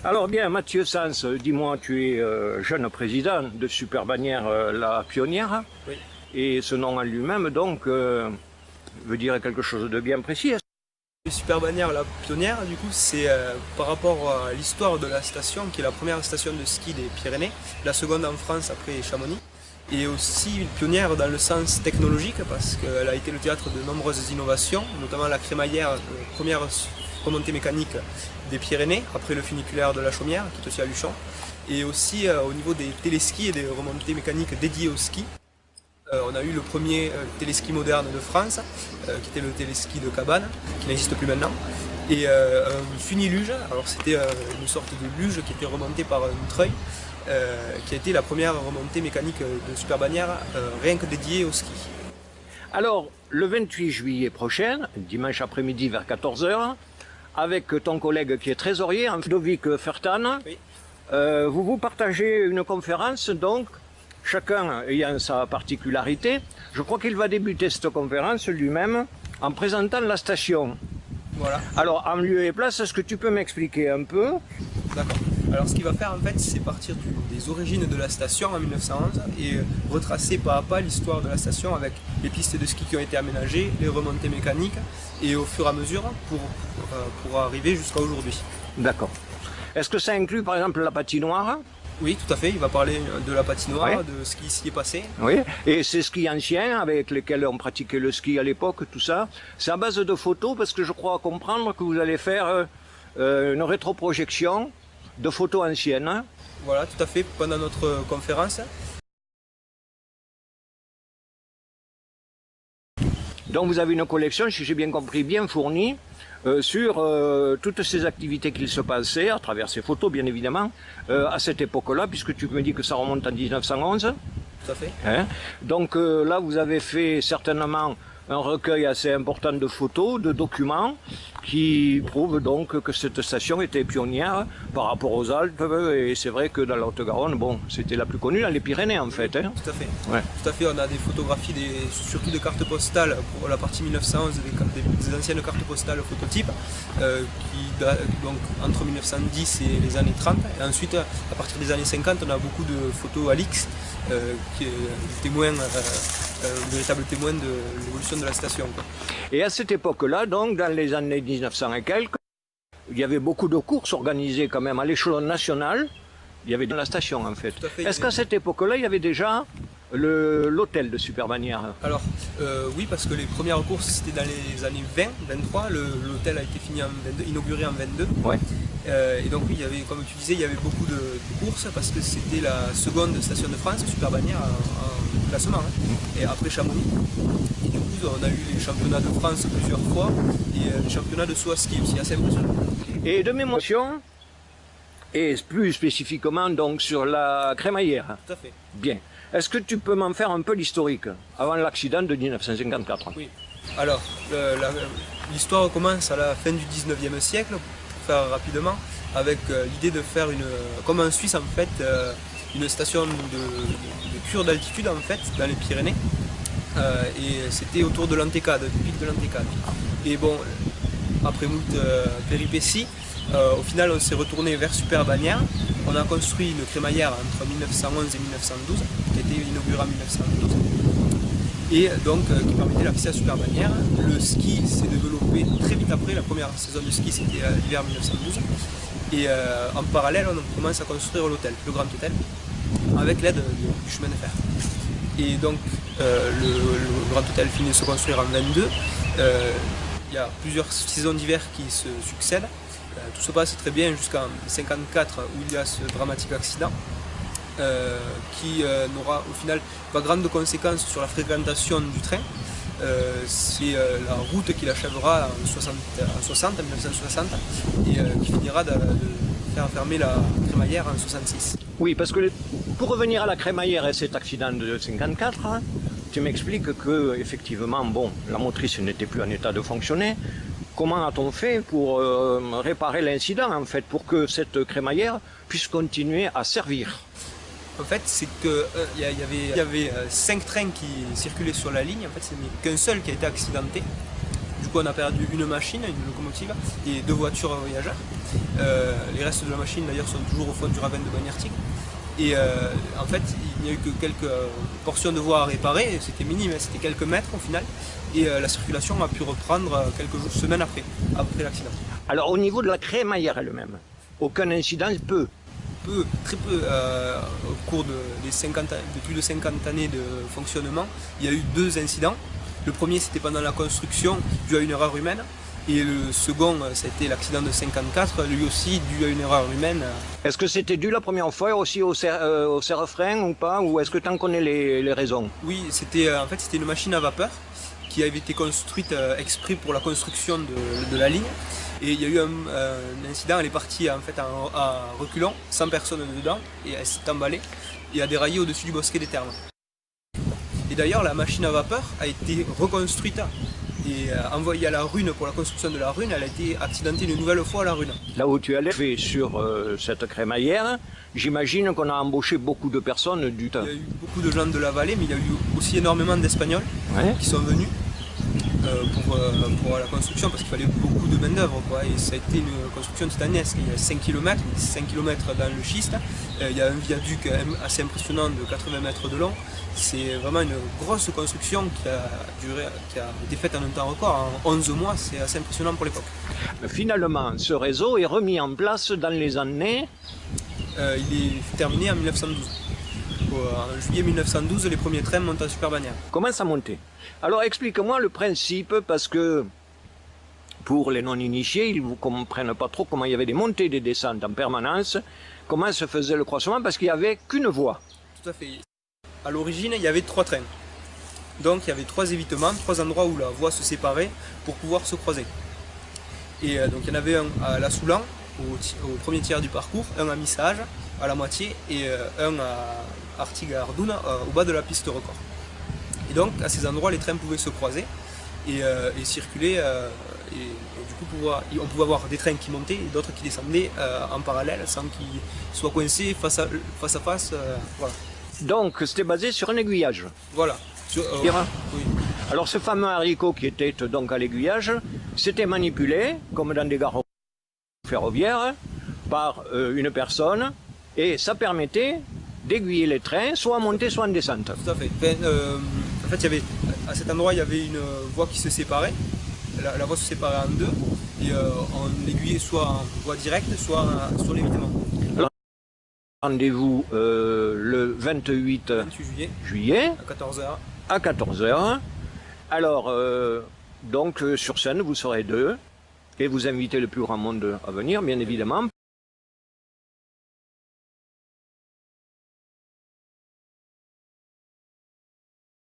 Alors bien, Mathieu Sans, dis-moi, tu es jeune président de Super Bannière La Pionnière, Oui. et ce nom en lui-même, donc, veut dire quelque chose de bien précis. Super Bannière La Pionnière, du coup, c'est par rapport à l'histoire de la station, qui est la première station de ski des Pyrénées, la seconde en France après Chamonix, et aussi une pionnière dans le sens technologique, parce qu'elle a été le théâtre de nombreuses innovations, notamment la crémaillère, première remontée mécanique des Pyrénées, après le funiculaire de la Chaumière, qui est aussi à Luchon, et aussi au niveau des téléskis et des remontées mécaniques dédiées au ski. On a eu le premier téléski moderne de France, qui était le téléski de Cabane, qui n'existe plus maintenant, et un funiluge, alors c'était une sorte de luge qui était remontée par un treuil, qui a été la première remontée mécanique de Super Bannière, rien que dédiée au ski. Alors, le 28 juillet prochain, dimanche après-midi vers 14 h, avec ton collègue qui est trésorier, Ludovic Fertan, Oui. vous partagez une conférence, donc, chacun ayant sa particularité. Je crois qu'il va débuter cette conférence lui-même en présentant la station. Voilà. Alors, en lieu et place, est-ce que tu peux m'expliquer un peu? D'accord. Alors ce qu'il va faire en fait, c'est partir des origines de la station en 1911 et retracer pas à pas l'histoire de la station avec les pistes de ski qui ont été aménagées, les remontées mécaniques et au fur et à mesure pour arriver jusqu'à aujourd'hui. D'accord. Est-ce que ça inclut par exemple la patinoire? Oui, tout à fait. Il va parler de la patinoire, Ouais. de ce qui s'y est passé. Oui, et ces skis anciens avec lesquels on pratiquait le ski à l'époque, tout ça, c'est à base de photos parce que je crois comprendre que vous allez faire une rétroprojection de photos anciennes. Voilà, tout à fait, pendant notre conférence. Donc vous avez une collection, si j'ai bien compris, bien fournie sur toutes ces activités qu'il se passait, à travers ces photos bien évidemment, à cette époque-là, puisque tu me dis que ça remonte en 1911. Tout à fait. Hein? Donc là, vous avez fait certainement un recueil assez important de photos, de documents, qui prouvent donc que cette station était pionnière par rapport aux Alpes, et c'est vrai que dans la Haute-Garonne, bon, c'était la plus connue dans les Pyrénées en fait. Hein? Tout à fait. Ouais. Tout à fait, on a des photographies, surtout de cartes postales pour la partie 1911, des anciennes cartes postales phototypes, qui datent donc entre 1910 et les années 30. Et ensuite, à partir des années 50, on a beaucoup de photos Alix, qui est un véritable témoin de l'évolution de la station, quoi. Et à cette époque-là, donc dans les années 1900 et quelques, il y avait beaucoup de courses organisées quand même à l'échelon national. Il y avait dans la station en fait. Tout à fait. Est-ce qu'à cette époque-là, il y avait déjà l'hôtel de Super Bannière? Alors, oui, parce que les premières courses c'était dans les années 20, 23. L'hôtel a été inauguré en 22. Ouais. Et donc, oui, il y avait, comme tu disais, il y avait beaucoup de courses parce que c'était la seconde station de France, Super Bannière, en classement. Hein. Et après Chamonix. Et du coup, on a eu les championnats de France plusieurs fois et les championnats de saut à ski aussi, assez impressionnant. Et de mémoire, et plus spécifiquement donc sur la crémaillère. Tout à fait. Bien. Est-ce que tu peux m'en faire un peu l'historique avant l'accident de 1954? Oui. Alors, l'histoire commence à la fin du 19e siècle, pour faire rapidement, avec l'idée de faire comme en Suisse en fait, une station de cure d'altitude en fait, dans les Pyrénées. Et c'était autour de l'Antécade, du pic de l'Antécade. Et bon, après moult péripéties, au final on s'est retourné vers Super Bannière. On a construit une crémaillère entre 1911 et 1912, qui a été inaugurée en 1912. Et donc qui permettait l'accès à Super Bannière. Le ski s'est développé très vite après, la première saison de ski c'était l'hiver 1912. Et en parallèle on commence à construire l'hôtel, le grand hôtel, avec l'aide du chemin de fer. Et donc le grand hôtel finit de se construire en 22. Il y a plusieurs saisons d'hiver qui se succèdent. Tout se passe très bien jusqu'en 1954 où il y a ce dramatique accident qui n'aura au final pas grande conséquence sur la fréquentation du train. C'est la route qui l'achèvera en 1960 et qui finira de faire fermer la crémaillère en 1966. Oui, parce que pour revenir à la crémaillère et cet accident de 1954, tu m'expliques que effectivement, bon, la motrice n'était plus en état de fonctionner. Comment a-t-on fait pour réparer l'incident en fait, pour que cette crémaillère puisse continuer à servir? En fait, c'est qu'il y avait 5 trains qui circulaient sur la ligne. En fait, ce n'est qu'un seul qui a été accidenté. Du coup, on a perdu une machine, une locomotive et 2 voitures voyageurs. Les restes de la machine d'ailleurs sont toujours au fond du ravin de Bagnères-Tigre. Et en fait, il n'y a eu que quelques portions de voies à réparer, c'était minime, c'était quelques mètres au final. Et la circulation a pu reprendre quelques semaines après l'accident. Alors au niveau de la crémaillère elle-même, aucun incident, peu. Très peu, au cours de plus de 50 années de fonctionnement, il y a eu 2 incidents. Le premier, c'était pendant la construction, dû à une erreur humaine. Et le second, c'était l'accident de 54, lui aussi dû à une erreur humaine. Est-ce que c'était dû la première fois aussi au serre-frein ou pas? Ou est-ce que tu en connais les raisons? Oui, c'était en fait c'était une machine à vapeur qui avait été construite exprès pour la construction de la ligne. Et il y a eu un incident, elle est partie en fait à reculons, sans personne dedans, et elle s'est emballée et a déraillé au-dessus du bosquet des Termes. Et d'ailleurs, la machine à vapeur a été reconstruite et envoyée à la Rhune pour la construction de la Rhune. Elle a été accidentée une nouvelle fois à la Rhune. Là où tu allais fait sur cette crémaillère, j'imagine qu'on a embauché beaucoup de personnes du temps. Il y a eu beaucoup de gens de la vallée, mais il y a eu aussi énormément d'Espagnols qui sont venus pour la construction parce qu'il fallait beaucoup de main d'œuvre. Et ça a été une construction titanesque. Il y a 5 km dans le schiste. Il y a un viaduc assez impressionnant de 80 mètres de long. C'est vraiment une grosse construction qui a été faite en un temps record, en 11 mois. C'est assez impressionnant pour l'époque. Finalement, ce réseau est remis en place dans les années... Il est terminé en 1912. En juillet 1912, les premiers trains montent à Super-Bagnères. Comment ça montait? Alors explique-moi le principe, parce que pour les non-initiés, ils ne comprennent pas trop comment il y avait des montées et des descentes en permanence, comment se faisait le croisement, parce qu'il n'y avait qu'une voie. Tout à fait. À l'origine, il y avait 3 trains. Donc il y avait 3 évitements, 3 endroits où la voie se séparait pour pouvoir se croiser. Et donc il y en avait un à La Soulan, au premier tiers du parcours, un à Missage, à la moitié, et un à Artigue-Ardoune, au bas de la piste record. Et donc à ces endroits, les trains pouvaient se croiser et circuler, et du coup on pouvait avoir des trains qui montaient et d'autres qui descendaient en parallèle sans qu'ils soient coincés face à face. Voilà. Donc c'était basé sur un aiguillage. Voilà. Oui. Alors ce fameux haricot qui était donc à l'aiguillage, c'était manipulé, comme dans des gares ferroviaires, par une personne, et ça permettait d'aiguiller les trains, soit en montée, soit en descente. Tout à fait. En fait, à cet endroit, il y avait une voie qui se séparait. La voie se séparait en 2, et on l'aiguillait soit en voie directe, soit sur l'évitement. Rendez-vous le 28 juillet à 14 h. À 14 h. Alors, donc sur scène, vous serez 2, et vous invitez le plus grand monde à venir, bien évidemment.